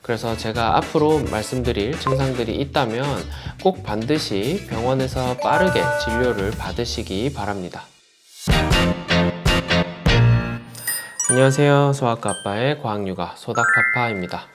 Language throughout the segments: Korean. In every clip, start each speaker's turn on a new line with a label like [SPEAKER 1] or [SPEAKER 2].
[SPEAKER 1] 그래서 제가 앞으로 말씀드릴 증상들이 있다면 꼭 반드시 병원에서 빠르게 진료를 받으시기 바랍니다. 안녕하세요. 소아과 아빠의 과학육아 소닥파파입니다.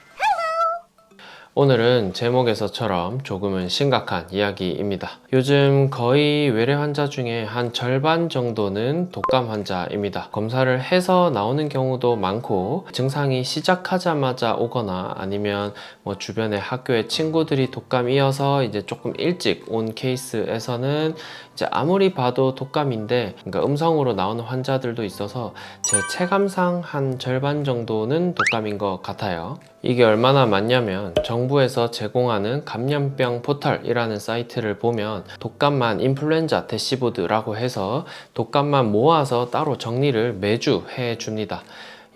[SPEAKER 1] 오늘은 제목에서처럼 조금은 심각한 이야기입니다. 요즘 거의 외래 환자 중에 한 절반 정도는 독감 환자입니다. 검사를 해서 나오는 경우도 많고 증상이 시작하자마자 오거나 아니면 뭐 주변에 학교에 친구들이 독감이어서 이제 조금 일찍 온 케이스에서는 이제 아무리 봐도 독감인데 그러니까 음성으로 나오는 환자들도 있어서 제 체감상 한 절반 정도는 독감인 것 같아요. 이게 얼마나 많냐면 정부에서 제공하는 감염병 포털이라는 사이트를 보면 독감만 인플루엔자 대시보드라고 해서 독감만 모아서 따로 정리를 매주 해줍니다.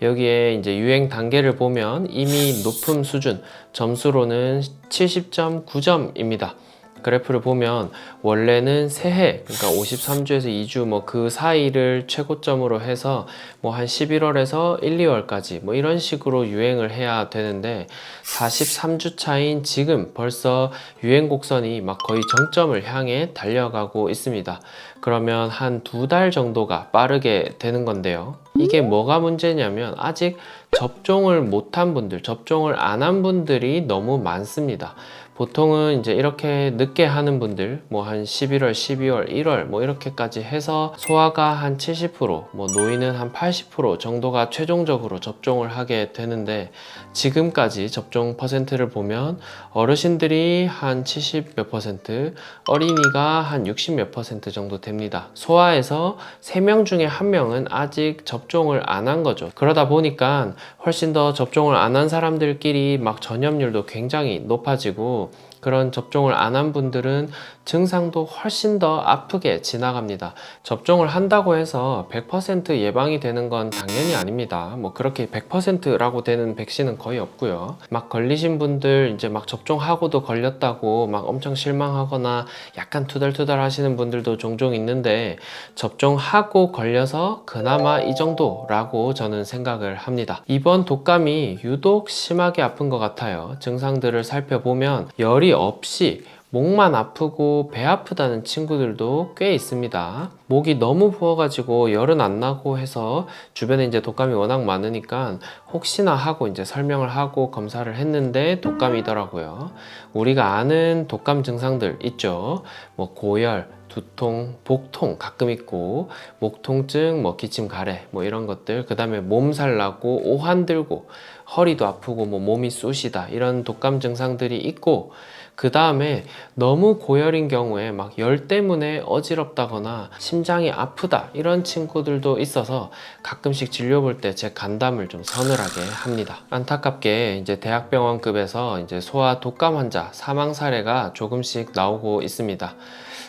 [SPEAKER 1] 여기에 이제 유행 단계를 보면 이미 높은 수준, 점수로는 70.9점입니다. 그래프를 보면 원래는 새해, 그러니까 53주에서 2주 뭐 그 사이를 최고점으로 해서 뭐 한 11월에서 1, 2월까지 뭐 이런 식으로 유행을 해야 되는데 43주 차인 지금 벌써 유행 곡선이 막 거의 정점을 향해 달려가고 있습니다. 그러면 한 2달 정도가 빠르게 되는 건데요. 이게 뭐가 문제냐면 아직 접종을 못한 분들, 접종을 안 한 분들이 너무 많습니다. 보통은 이제 이렇게 늦게 하는 분들 뭐 한 11월, 12월, 1월 뭐 이렇게까지 해서 소아가 한 70%, 뭐 노인은 한 80% 정도가 최종적으로 접종을 하게 되는데 지금까지 접종 퍼센트를 보면 어르신들이 한 70 몇 퍼센트, 어린이가 한 60 몇 퍼센트 정도 됩니다. 소아에서 3명 중에 1명은 아직 접종을 안 한 거죠. 그러다 보니까 훨씬 더 접종을 안 한 사람들끼리 막 전염률도 굉장히 높아지고 그런 접종을 안 한 분들은 증상도 훨씬 더 아프게 지나갑니다. 접종을 한다고 해서 100% 예방이 되는 건 당연히 아닙니다. 뭐 그렇게 100%라고 되는 백신은 거의 없고요. 막 걸리신 분들 이제 막 접종하고도 걸렸다고 막 엄청 실망하거나 약간 투덜투덜 하시는 분들도 종종 있는데 접종하고 걸려서 그나마 이 정도라고 저는 생각을 합니다. 이번 독감이 유독 심하게 아픈 것 같아요. 증상들을 살펴보면 열이 없이 목만 아프고 배 아프다는 친구들도 꽤 있습니다. 목이 너무 부어가지고 열은 안 나고 해서 주변에 이제 독감이 워낙 많으니까 혹시나 하고 이제 설명을 하고 검사를 했는데 독감이더라고요. 우리가 아는 독감 증상들 있죠. 뭐 고열, 두통, 복통 가끔 있고 목 통증, 뭐 기침 가래 뭐 이런 것들, 그 다음에 몸살 나고 오한 들고 허리도 아프고 뭐 몸이 쑤시다 이런 독감 증상들이 있고 그 다음에 너무 고열인 경우에 막 열 때문에 어지럽다거나 심장이 아프다 이런 친구들도 있어서 가끔씩 진료 볼 때 제 간담을 좀 서늘하게 합니다. 안타깝게 이제 대학병원급에서 이제 소아 독감 환자 사망 사례가 조금씩 나오고 있습니다.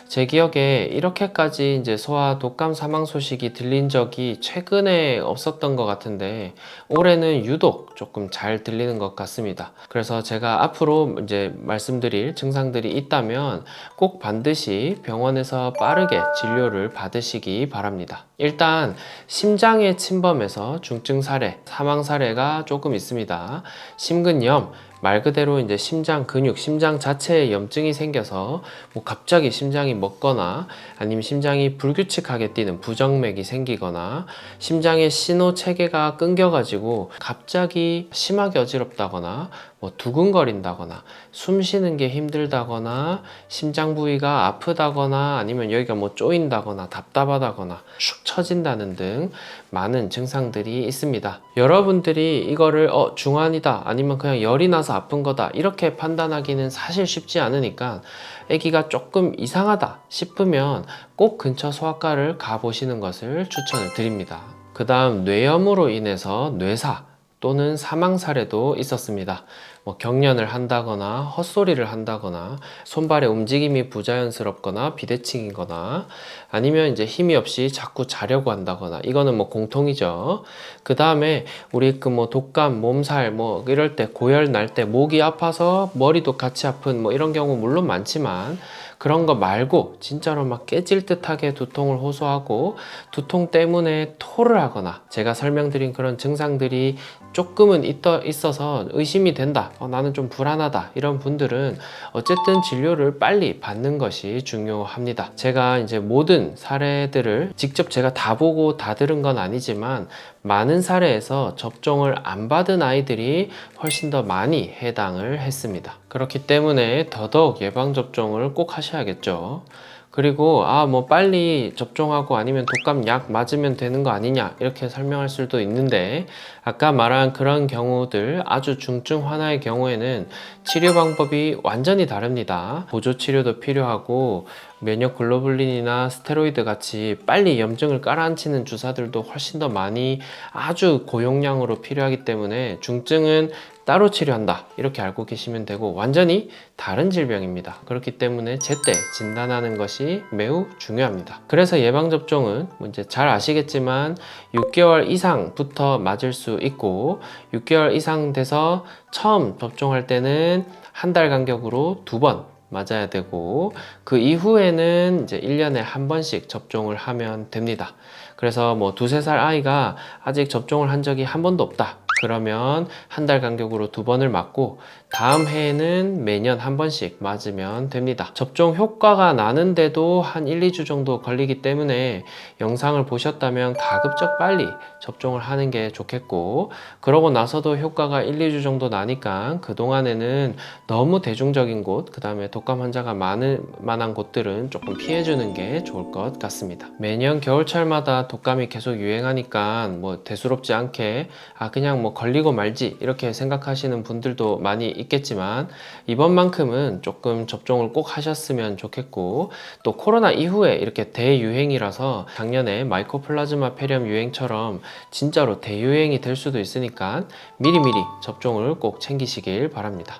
[SPEAKER 1] 제 기억에 이렇게까지 이제 소아 독감 사망 소식이 들린 적이 최근에 없었던 것 같은데 올해는 유독 조금 잘 들리는 것 같습니다. 그래서 제가 앞으로 이제 말씀드릴 증상들이 있다면 꼭 반드시 병원에서 빠르게 진료를 받으시기 바랍니다. 일단 심장에 침범해서 중증 사례, 사망 사례가 조금 있습니다. 심근염, 말 그대로 이제 심장 근육, 심장 자체에 염증이 생겨서 뭐 갑자기 심장이 멎거나 아니면 심장이 불규칙하게 뛰는 부정맥이 생기거나 심장의 신호 체계가 끊겨가지고 갑자기 심하게 어지럽다거나 뭐 두근거린다거나 숨 쉬는 게 힘들다거나 심장 부위가 아프다거나 아니면 여기가 뭐 쪼인다거나 답답하다거나 축 처진다는 등 많은 증상들이 있습니다. 여러분들이 이거를 중환이다 아니면 그냥 열이 나서 아픈 거다 이렇게 판단하기는 사실 쉽지 않으니까 아기가 조금 이상하다 싶으면 꼭 근처 소아과를 가보시는 것을 추천을 드립니다. 그 다음 뇌염으로 인해서 뇌사 또는 사망 사례도 있었습니다. 뭐 경련을 한다거나 헛소리를 한다거나 손발의 움직임이 부자연스럽거나 비대칭이거나 아니면 이제 힘이 없이 자꾸 자려고 한다거나 이거는 뭐 공통이죠. 그 다음에 우리 그 뭐 독감, 몸살 뭐 이럴 때 고열 날 때 목이 아파서 머리도 같이 아픈 뭐 이런 경우 물론 많지만 그런 거 말고 진짜로 막 깨질 듯하게 두통을 호소하고 두통 때문에 토를 하거나 제가 설명드린 그런 증상들이 조금은 있어서 의심이 된다, 나는 좀 불안하다, 이런 분들은 어쨌든 진료를 빨리 받는 것이 중요합니다. 제가 이제 모든 사례들을 직접 제가 다 보고 다 들은 건 아니지만 많은 사례에서 접종을 안 받은 아이들이 훨씬 더 많이 해당을 했습니다. 그렇기 때문에 더더욱 예방접종을 꼭 하셔야겠죠. 그리고 뭐 빨리 접종하고 아니면 독감 약 맞으면 되는 거 아니냐, 이렇게 설명할 수도 있는데, 아까 말한 그런 경우들, 아주 중증 환아의 경우에는 치료 방법이 완전히 다릅니다. 보조 치료도 필요하고 면역 글로불린이나 스테로이드 같이 빨리 염증을 깔아앉히는 주사들도 훨씬 더 많이 아주 고용량으로 필요하기 때문에 중증은 따로 치료한다, 이렇게 알고 계시면 되고, 완전히 다른 질병입니다. 그렇기 때문에 제때 진단하는 것이 매우 중요합니다. 그래서 예방접종은 이제 잘 아시겠지만 6개월 이상부터 맞을 수 있고, 6개월 이상 돼서 처음 접종할 때는 한 달 간격으로 2번 맞아야 되고, 그 이후에는 이제 1년에 한 번씩 접종을 하면 됩니다. 그래서 뭐 2~3살 아이가 아직 접종을 한 적이 한 번도 없다, 그러면 한 달 간격으로 2번을 맞고 다음 해에는 매년 한 번씩 맞으면 됩니다. 접종 효과가 나는데도 한 1~2주 정도 걸리기 때문에 영상을 보셨다면 가급적 빨리 접종을 하는 게 좋겠고, 그러고 나서도 효과가 1~2주 정도 나니까 그동안에는 너무 대중적인 곳, 그 다음에 독감 환자가 많은 만한 곳들은 조금 피해주는 게 좋을 것 같습니다. 매년 겨울철마다 독감이 계속 유행하니까 뭐 대수롭지 않게 그냥 뭐 걸리고 말지, 이렇게 생각하시는 분들도 많이 있겠지만 이번만큼은 조금 접종을 꼭 하셨으면 좋겠고, 또 코로나 이후에 이렇게 대유행이라서 작년에 마이코플라즈마 폐렴 유행처럼 진짜로 대유행이 될 수도 있으니까 미리미리 접종을 꼭 챙기시길 바랍니다.